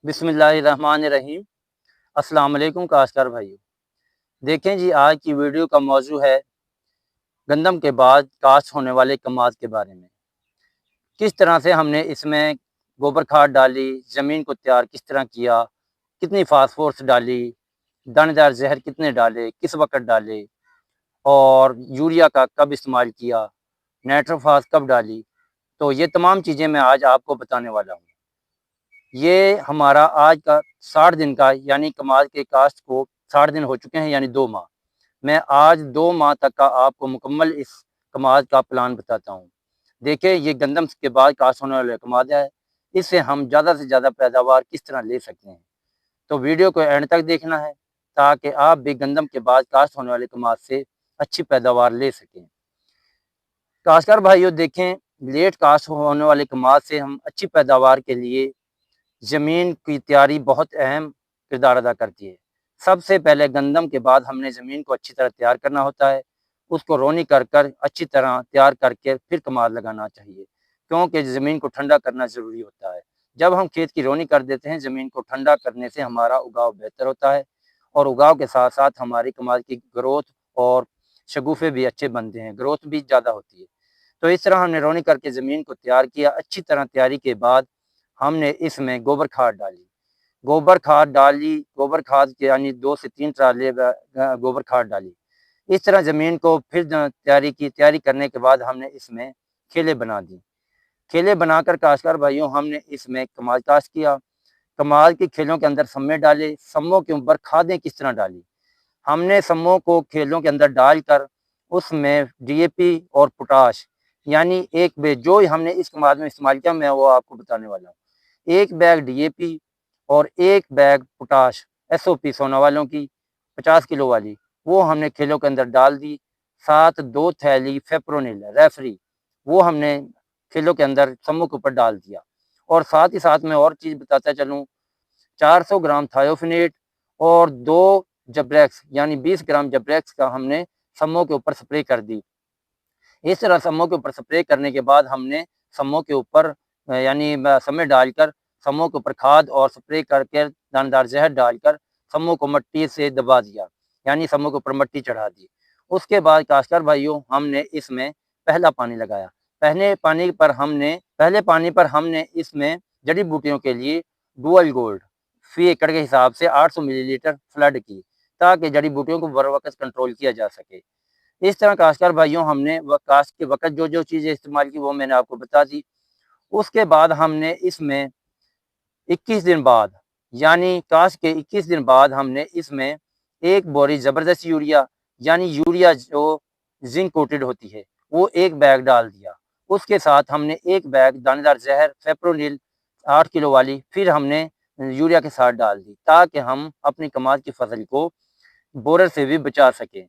बिस्मिल्लाहिर्रहमानिर्रहीम। अस्सलाम वालेकुम काश्तकार भाइयों। देखें जी, आज की वीडियो का मौजू है गंदम के बाद काश्त होने वाले कमाद के बारे में। किस तरह से हमने इसमें गोबर खाद डाली, ज़मीन को तैयार किस तरह किया, कितनी फास्फोरस डाली, दानेदार जहर कितने डाले, किस वक़्त डाले और यूरिया का कब इस्तेमाल किया, नाइट्रोफास कब डाली। तो ये तमाम चीज़ें मैं आज आपको बताने वाला हूँ। ये हमारा आज का 60 दिन का, यानी कमाद के काश्त को 60 दिन हो चुके हैं, यानी 2 माह। मैं आज 2 माह तक का आपको मुकम्मल इस कमाद का प्लान बताता हूँ। देखिए, ये गंदम के बाद काश्त होने वाला कमाद है। इससे हम ज़्यादा से ज़्यादा पैदावार किस तरह ले सकते हैं। तो वीडियो को एंड तक देखना है ताकि आप भी गंदम के बाद काश्त होने वाले कमाद से अच्छी पैदावार ले सकें। काश्तकार भाइयों, देखें, लेट काश्त होने वाले कमाद से हम अच्छी पैदावार के लिए ज़मीन की तैयारी बहुत अहम किरदार अदा करती है। सबसे पहले गंदम के बाद हमने ज़मीन को अच्छी तरह तैयार करना होता है। उसको रोनी कर कर अच्छी तरह तैयार करके फिर कमाद लगाना चाहिए, क्योंकि ज़मीन को ठंडा करना ज़रूरी होता है। जब हम खेत की रोनी कर देते हैं, ज़मीन को ठंडा करने से हमारा उगाव बेहतर होता है और उगाव के साथ साथ हमारी कमाद की ग्रोथ और शगुफ़े भी अच्छे बनते हैं, ग्रोथ भी ज़्यादा होती है। तो इस तरह हमने रोनी करके ज़मीन को तैयार किया। अच्छी तरह तैयारी के बाद हमने इसमें गोबर खाद डाली। गोबर खाद के यानी 2 से 3 ट्राले गोबर खाद डाली। इस तरह ज़मीन को फिर तैयारी करने के बाद हमने इसमें खेलें बना दी। खेलें बनाकर काश्तकार भाइयों, हमने इसमें कमाद काश्त किया। कमाद की खेलों के अंदर सम्मे डाले। सम्मों के ऊपर खादें किस तरह डाली। हमने सम्मों को खेलों के अंदर डालकर उसमें डीएपी और पोटाश, यानी एक बैग जो हमने इस कमाद में इस्तेमाल किया, मैं वो आपको बताने वाला हूँ। 1 बैग डीएपी और 1 बैग पोटाश, एसओपी सोना वालों की 50 किलो वाली, वो हमने खेलों के अंदर डाल दी। साथ 2 थैली फेप्रोनिल रेफरी, वो हमने खेलों के अंदर सम्मों के ऊपर डाल दिया। और साथ ही साथ मैं और चीज़ बताता चलूँ, 400 ग्राम थायोफिनेट और 2 जब्रेक्स, यानी 20 ग्राम जब्रेक्स का हमने सम्मों के ऊपर स्प्रे कर दी। इस तरह सम्मों के ऊपर स्प्रे करने के बाद हमने सम्मों के ऊपर यानी समय डालकर सम्मों के ऊपर खाद और स्प्रे करके दानेदार जहर डालकर सम्मों को मिट्टी से दबा दिया, यानी सम्मों के ऊपर मिट्टी चढ़ा दी। उसके बाद काश्तकार भाइयों, हमने इसमें पहला पानी लगाया। पहले पानी पर हमने इसमें जड़ी बूटियों के लिए डुअल गोल्ड फी एकड़ के हिसाब से 800 मिलीलीटर फ्लड की, ताकि जड़ी बूटियों को बर वक्त कंट्रोल किया जा सके। इस तरह काश्तकार भाइयों, हमने काश्त के वक़्त जो चीज़ें इस्तेमाल की वो मैंने आपको बता दी। उसके बाद हमने इसमें 21 दिन बाद, यानी काश्त के 21 दिन बाद हमने इसमें 1 बोरी ज़बरदस्त यूरिया, यानी यूरिया जो ज़िंक कोटेड होती है, वो 1 बैग डाल दिया। उसके साथ हमने 1 बैग दानेदार ज़हर फेप्रोनिल 8 किलो वाली फिर हमने यूरिया के साथ डाल दी, ताकि हम अपनी कमाद की फसल को बोरर से भी बचा सकें।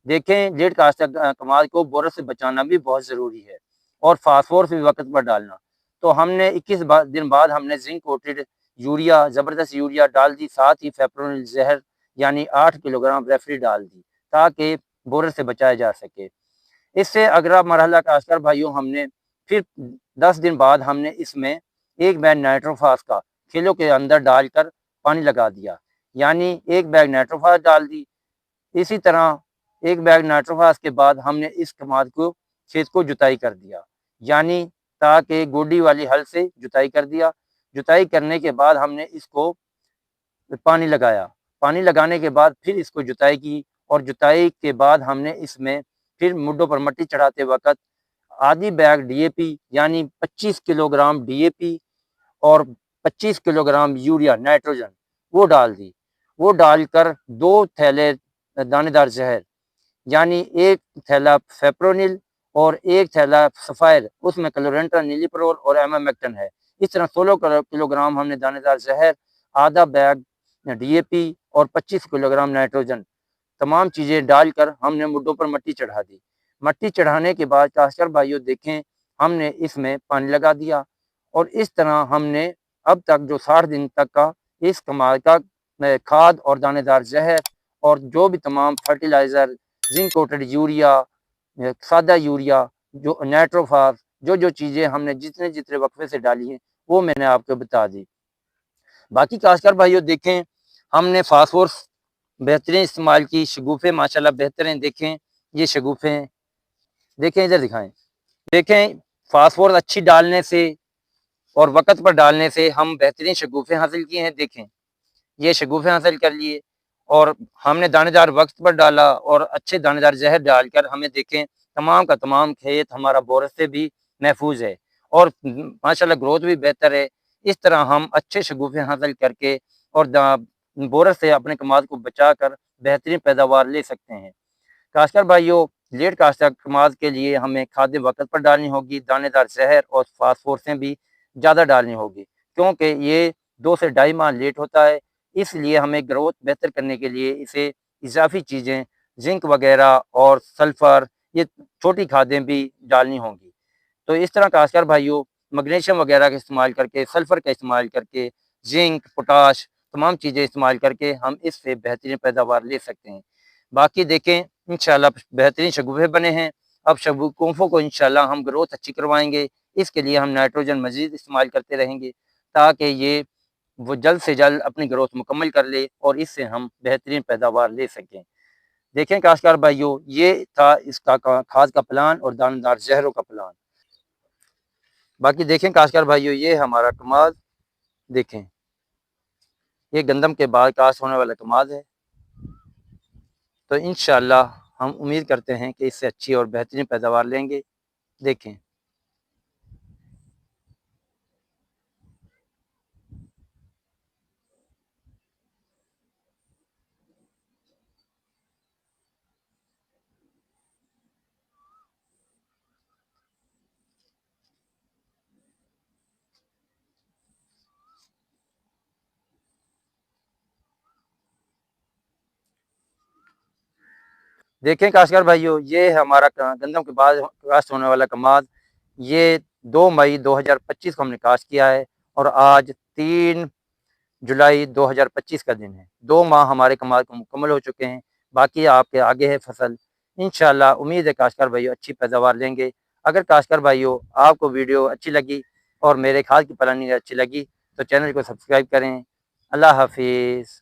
देखें, लेट काश्त कमाद को बोरर से बचाना भी बहुत ज़रूरी है और फास्फोरस भी वक़्त पर डालना। तो हमने 21 दिन बाद हमने ज़िंक कोटेड यूरिया, ज़बरदस्त यूरिया डाल दी। साथ ही फेप्रोनिल ज़हर यानी 8 किलोग्राम रेफरी डाल दी, ताकि बोरर से बचाया जा सके। इससे अगला मरहला काश्तकार भाइयों, हमने फिर 10 दिन बाद हमने इसमें 1 बैग नाइट्रोफास का खेलों के अंदर डालकर पानी लगा दिया, यानी 1 बैग नाइट्रोफास डाल दी। इसी तरह 1 बैग नाइट्रोफास के बाद हमने इस कमाद को खेत को जुताई कर दिया, यानी ताकि गोडी वाली हल से जुताई कर दिया। जुताई करने के बाद हमने इसको पानी लगाया। पानी लगाने के बाद फिर इसको जुताई की और जुताई के बाद हमने इसमें फिर मुड्ढों पर मिट्टी चढ़ाते वक़्त आधी बैग डीएपी, यानी 25 किलोग्राम डीएपी और 25 किलोग्राम यूरिया नाइट्रोजन वो डाल दी। वो डालकर 2 थैले दानेदार ज़हर, यानी 1 थैला फेप्रोनिल और 1 थैला सफ़ायर, उसमें क्लोरेंट्रा, निलिप्रोल और एमामेक्टिन है। इस तरह 16 किलोग्राम हमने दानेदार ज़हर, आधा बैग डीएपी और 25 किलोग्राम नाइट्रोजन, तमाम चीज़ें डालकर हमने मुड्ढों पर मिट्टी चढ़ा दी। मिट्टी चढ़ाने के बाद काश्तकार भाइयों, देखें, हमने इसमें पानी लगा दिया और इस तरह हमने अब तक जो 60 दिन तक का इस कमाल का खाद और दानेदार जहर और जो भी तमाम फर्टिलाइज़र, जिंक कोटेड यूरिया, सादा यूरिया, जो नाइट्रोफास, जो चीज़ें हमने जितने जितने वक्फे से डाली हैं वो मैंने आपको बता दी। बाकी काश्तकार भाइयों देखें, हमने फास्फोरस बेहतरीन इस्तेमाल की, शगुफ़े माशाल्लाह बेहतरीन देखें, ये शगुफ़े हैं, देखें इधर दिखाएँ। देखें फास्फोरस अच्छी डालने से और वक़्त पर डालने से हम बेहतरीन शगुफ़े हासिल किए हैं, देखें। ये शगुफ़े हासिल कर लिए और हमने दानेदार वक़्त पर डाला और अच्छे दानेदार ज़हर डालकर हमें देखें तमाम का तमाम खेत हमारा बोरस से भी महफूज़ है और माशाल्लाह ग्रोथ भी बेहतर है। इस तरह हम अच्छे शगुफ़े हासिल करके और बोरस से अपने कमाद को बचाकर बेहतरीन पैदावार ले सकते हैं। काश्तकार भाइयों, लेट काश्तकार कमाद के लिए हमें खादें वक़्त पर डालनी होगी, दानेदार ज़हर और फास्फोरसें भी ज़्यादा डालनी होगी, क्योंकि ये 2 से ढाई माह लेट होता है। इसलिए हमें ग्रोथ बेहतर करने के लिए इसे इज़ाफ़ी चीज़ें, ज़िंक वग़ैरह और सल्फ़र, ये छोटी खादें भी डालनी होंगी। तो इस तरह काश्तकार भाइयों, मैग्नीशियम वग़ैरह का इस्तेमाल करके, सल्फ़र का इस्तेमाल करके, ज़िंक, पोटाश तमाम चीज़ें इस्तेमाल करके हम इससे बेहतरीन पैदावार ले सकते हैं। बाकी देखें इंशाल्लाह बेहतरीन शगुफ़े बने हैं। अब शगुफ़ों को इंशाल्लाह हम ग्रोथ अच्छी करवाएँगे। इसके लिए हम नाइट्रोजन मज़ीद इस्तेमाल करते रहेंगे, ताकि ये वो जल्द से जल्द अपनी ग्रोथ मुकम्मल कर ले और इससे हम बेहतरीन पैदावार ले सकें। देखें काश्तकार भाइयों, ये था इसका खाद का प्लान और दानेदार ज़हरों का प्लान। बाकी देखें काश्तकार भाइयों, ये हमारा कमाद देखें, ये गंदम के बाद काश्त होने वाला कमाद है। तो इंशाअल्लाह हम उम्मीद करते हैं कि इससे अच्छी और बेहतरीन पैदावार लेंगे। देखें। देखें काश्तकार भाइयों, ये है हमारा गंदम के बाद काश्त होने वाला कमाद। ये 2 मई 2025 को हमने काश्त किया है और आज 3 जुलाई 2025 का दिन है। 2 माह हमारे कमाल को मुकम्मल हो चुके हैं। बाकी आपके आगे है फसल। इंशाअल्लाह उम्मीद है काश्तकार भाइयों अच्छी पैदावार लेंगे। अगर काश्तकार भाइयों आपको वीडियो अच्छी लगी और मेरे खाद की प्लानिंग अच्छी लगी तो चैनल को सब्सक्राइब करें। अल्लाह हाफ़िज़।